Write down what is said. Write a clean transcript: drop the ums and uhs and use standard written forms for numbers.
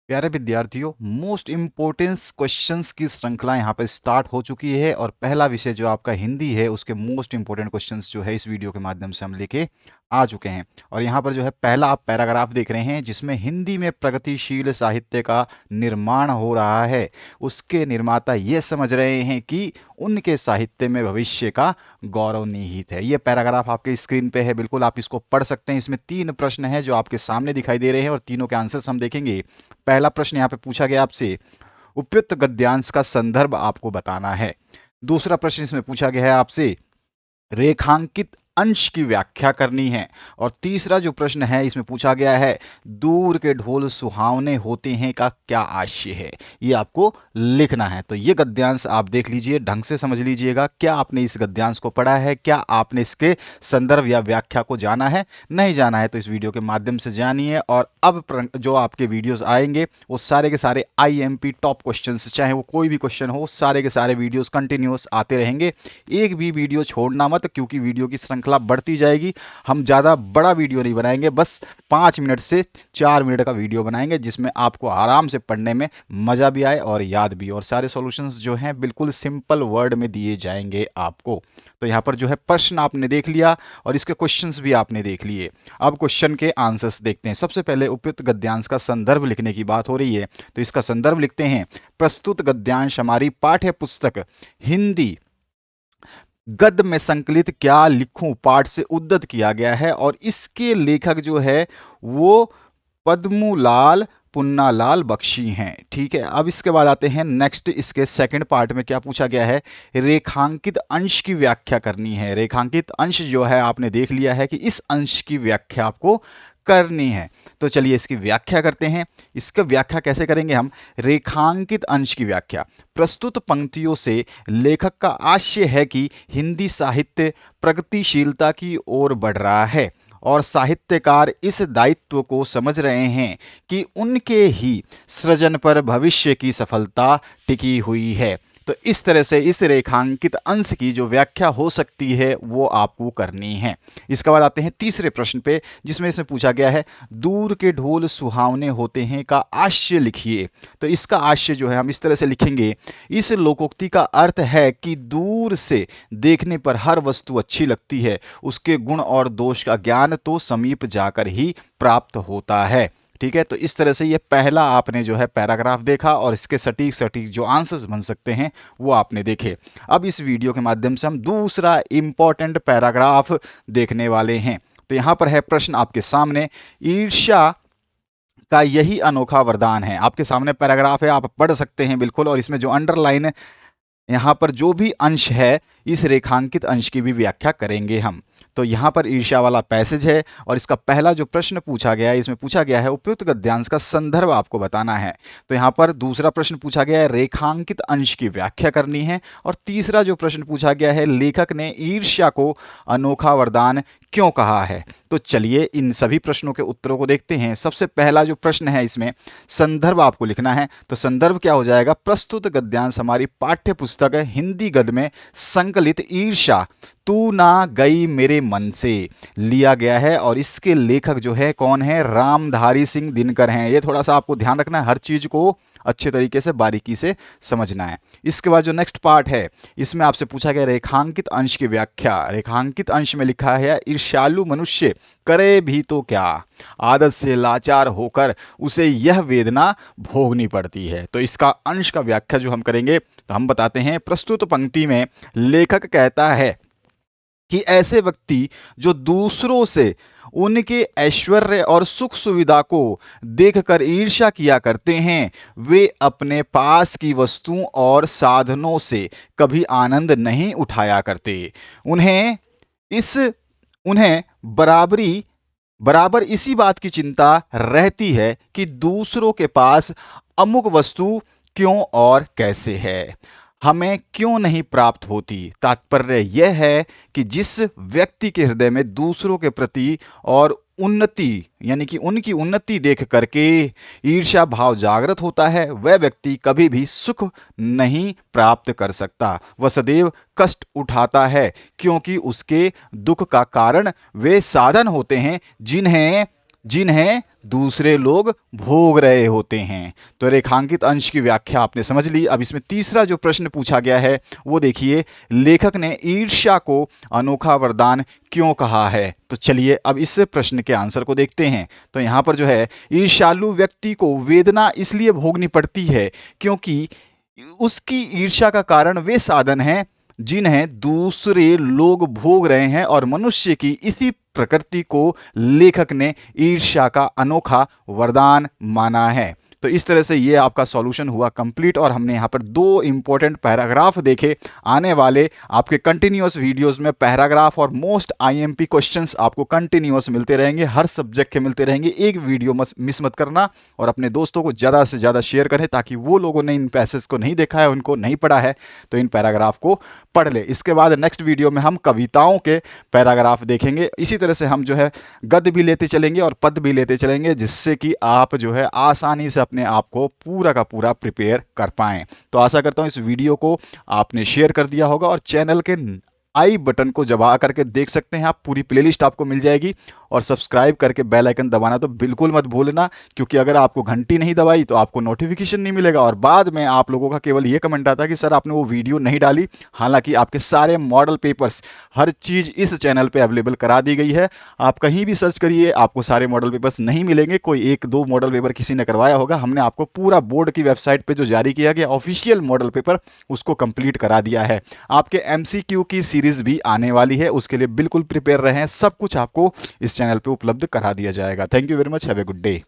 प्यारे विद्यार्थियों, most importance questions की श्रृंखला यहाँ पर स्टार्ट हो चुकी है और पहला विषय जो आपका हिंदी है उसके मोस्ट इम्पोर्टेंट क्वेश्चंस जो है इस वीडियो के माध्यम से हम लेके आ चुके हैं। और यहाँ पर जो है पहला आप पैराग्राफ देख रहे हैं जिसमें हिंदी में प्रगतिशील साहित्य का निर्माण हो रहा है। उसके निर्माता ये समझ रहे हैं कि उनके साहित्य में भविष्य का गौरव निहित है। ये पैराग्राफ आपके स्क्रीन पे है, बिल्कुल आप इसको पढ़ सकते हैं। इसमें 3 प्रश्न हैं जो आपके सामने दिखाई दे रहे हैं और तीनों के आंसर्स हम देखेंगे। पहला प्रश्न यहाँ पे पूछा गया आपसे, उपयुक्त गद्यांश का संदर्भ आपको बताना है। दूसरा प्रश्न इसमें पूछा गया है आपसे, रेखांकित अंश की व्याख्या करनी है। और तीसरा जो प्रश्न है इसमें पूछा गया है, दूर के ढोल सुहावने होते हैं का क्या आशय है। ये आपको लिखना है। तो ये गद्यांश आप देख लीजिए, ढंग से समझ लीजिएगा। क्या आपने इस गद्यांश को पढ़ा है, क्या आपने इसके संदर्भ या व्याख्या को जाना है? नहीं जाना है तो इस वीडियो के माध्यम से जानिए। और अब जो आपके वीडियोस आएंगे वो सारे के सारे IMP टॉप क्वेश्चंस, चाहे वो कोई भी क्वेश्चन हो, सारे के सारे वीडियोस कंटिन्यूअस आते रहेंगे। एक भी वीडियो छोड़ना मत, क्योंकि वीडियो की श्रृंखला बढ़ती जाएगी। हम ज़्यादा बड़ा वीडियो नहीं बनाएंगे, बस 5 मिनट से 4 मिनट का वीडियो बनाएंगे जिसमें आपको आराम से पढ़ने में मज़ा भी आए और याद भी। और सारे सॉल्यूशंस जो हैं बिल्कुल सिंपल वर्ड में दिए जाएंगे आपको। तो यहाँ पर जो है प्रश्न आपने देख लिया और इसके क्वेश्चंस भी आपने देख लिए। अब क्वेश्चन के आंसर्स देखते हैं। सबसे पहले उपयुक्त गद्यांश का संदर्भ लिखने की बात हो रही है, तो इसका संदर्भ लिखते हैं, प्रस्तुत गद्यांश हमारी पाठ्य पुस्तक हिंदी गद्य में संकलित क्या लिखूं पाठ से उद्धृत किया गया है और इसके लेखक जो है वो पद्मूलाल पुन्नालाल बख्शी हैं। ठीक है, अब इसके बाद आते हैं नेक्स्ट, इसके सेकंड पार्ट में क्या पूछा गया है, रेखांकित अंश की व्याख्या करनी है। रेखांकित अंश जो है आपने देख लिया है कि इस अंश की व्याख्या आपको करनी है। तो चलिए इसकी व्याख्या करते हैं। इसका व्याख्या कैसे करेंगे हम? रेखांकित अंश की व्याख्या, प्रस्तुत पंक्तियों से लेखक का आशय है कि हिंदी साहित्य प्रगतिशीलता की ओर बढ़ रहा है और साहित्यकार इस दायित्व को समझ रहे हैं कि उनके ही सृजन पर भविष्य की सफलता टिकी हुई है। तो इस तरह से इस रेखांकित अंश की जो व्याख्या हो सकती है वो आपको करनी है। इसके बाद आते हैं तीसरे प्रश्न पे, जिसमें इसमें पूछा गया है, दूर के ढोल सुहावने होते हैं का आशय लिखिए। तो इसका आशय जो है हम इस तरह से लिखेंगे, इस लोकोक्ति का अर्थ है कि दूर से देखने पर हर वस्तु अच्छी लगती है, उसके गुण और दोष का ज्ञान तो समीप जाकर ही प्राप्त होता है। ठीक है, तो इस तरह से ये पहला आपने जो है पैराग्राफ देखा और इसके सटीक सटीक जो आंसर्स बन सकते हैं वो आपने देखे। अब इस वीडियो के माध्यम से हम दूसरा इंपॉर्टेंट पैराग्राफ देखने वाले हैं। तो यहाँ पर है प्रश्न आपके सामने, ईर्ष्या का यही अनोखा वरदान है। आपके सामने पैराग्राफ है, आप पढ़ सकते हैं बिल्कुल। और इसमें जो अंडरलाइन यहाँ पर जो भी अंश है, इस रेखांकित अंश की भी व्याख्या करेंगे हम। तो यहाँ पर ईर्ष्या वाला पैसेज है और इसका पहला जो प्रश्न पूछा गया है, इसमें पूछा गया है उपयुक्त गद्यांश का संदर्भ आपको बताना है। तो यहाँ पर दूसरा प्रश्न पूछा गया है, रेखांकित अंश की व्याख्या करनी है। और तीसरा जो प्रश्न पूछा गया है, लेखक ने ईर्ष्या को अनोखा वरदान क्यों कहा है। तो चलिए इन सभी प्रश्नों के उत्तरों को देखते हैं। सबसे पहला जो प्रश्न है, इसमें संदर्भ आपको लिखना है। तो संदर्भ क्या हो जाएगा, प्रस्तुत गद्यांश हमारी पाठ्य पुस्तक हिंदी गद्य में संकलित ईर्ष्या तू ना गई मेरे मन से लिया गया है। और इसके लेखक जो है कौन है, रामधारी सिंह दिनकर हैं। ये थोड़ा सा आपको ध्यान रखना है, हर चीज को अच्छे तरीके से बारीकी से समझना है। इसके बाद जो नेक्स्ट पार्ट है, इसमें आपसे पूछा गया रेखांकित अंश की व्याख्या। रेखांकित अंश में लिखा है, ईर्ष्यालु मनुष्य करे भी तो क्या, आदत से लाचार होकर उसे यह वेदना भोगनी पड़ती है। तो इसका अंश का व्याख्या जो हम करेंगे, तो हम बताते हैं, प्रस्तुत पंक्ति में लेखक कहता है कि ऐसे व्यक्ति जो दूसरों से उनके ऐश्वर्य और सुख सुविधा को देखकर ईर्ष्या किया करते हैं, वे अपने पास की वस्तुओं और साधनों से कभी आनंद नहीं उठाया करते। उन्हें इस उन्हें बराबर इसी बात की चिंता रहती है कि दूसरों के पास अमुक वस्तु क्यों और कैसे है, हमें क्यों नहीं प्राप्त होती। तात्पर्य यह है कि जिस व्यक्ति के हृदय में दूसरों के प्रति और उन्नति यानी कि उनकी उन्नति देख करके ईर्ष्या भाव जागृत होता है, वह व्यक्ति कभी भी सुख नहीं प्राप्त कर सकता। वह सदैव कष्ट उठाता है, क्योंकि उसके दुख का कारण वे साधन होते हैं जिन्हें दूसरे लोग भोग रहे होते हैं। तो रेखांकित अंश की व्याख्या आपने समझ ली। अब इसमें तीसरा जो प्रश्न पूछा गया है वो देखिए, लेखक ने ईर्ष्या को अनोखा वरदान क्यों कहा है। तो चलिए अब इस प्रश्न के आंसर को देखते हैं। तो यहां पर जो है, ईर्ष्यालु व्यक्ति को वेदना इसलिए भोगनी पड़ती है क्योंकि उसकी ईर्ष्या का कारण वे साधन हैं जिन्हें दूसरे लोग भोग रहे हैं, और मनुष्य की इसी प्रकृति को लेखक ने ईर्ष्या का अनोखा वरदान माना है। तो इस तरह से ये आपका सॉल्यूशन हुआ कंप्लीट, और हमने यहाँ पर दो इंपॉर्टेंट पैराग्राफ देखे। आने वाले आपके कंटिन्यूअस वीडियोस में पैराग्राफ और मोस्ट आईएमपी क्वेश्चंस आपको कंटिन्यूअस मिलते रहेंगे, हर सब्जेक्ट के मिलते रहेंगे। एक वीडियो मिस मत करना, और अपने दोस्तों को ज़्यादा से ज़्यादा शेयर करें ताकि वो लोगों ने इन पैसेज को नहीं देखा है, उनको नहीं पढ़ा है, तो इन पैराग्राफ को पढ़ ले। इसके बाद नेक्स्ट वीडियो में हम कविताओं के पैराग्राफ देखेंगे। इसी तरह से हम जो है गद्य भी लेते चलेंगे और पद्य भी लेते चलेंगे, जिससे कि आप जो है आसानी से अपने आप को पूरा का पूरा प्रिपेयर कर पाएं। तो आशा करता हूं इस वीडियो को आपने शेयर कर दिया होगा, और चैनल के आई बटन को दबा करके देख सकते हैं आप, पूरी प्लेलिस्ट आपको मिल जाएगी। और सब्सक्राइब करके बेल आइकन दबाना तो बिल्कुल मत भूलना, क्योंकि अगर आपको घंटी नहीं दबाई तो आपको नोटिफिकेशन नहीं मिलेगा, और बाद में आप लोगों का केवल ये कमेंट आता है कि सर आपने वो वीडियो नहीं डाली। हालांकि आपके सारे मॉडल पेपर्स, हर चीज़ इस चैनल पे अवेलेबल करा दी गई है। आप कहीं भी सर्च करिए, आपको सारे मॉडल पेपर्स नहीं मिलेंगे, कोई एक दो मॉडल पेपर किसी ने करवाया होगा। हमने आपको पूरा बोर्ड की वेबसाइट पर जो जारी किया गया ऑफिशियल मॉडल पेपर, उसको कंप्लीट करा दिया है। आपके MCQ की सीरीज भी आने वाली है, उसके लिए बिल्कुल प्रिपेयर रहें। सब कुछ आपको इस चैनल पे उपलब्ध करा दिया जाएगा। Thank you very much, have a good day.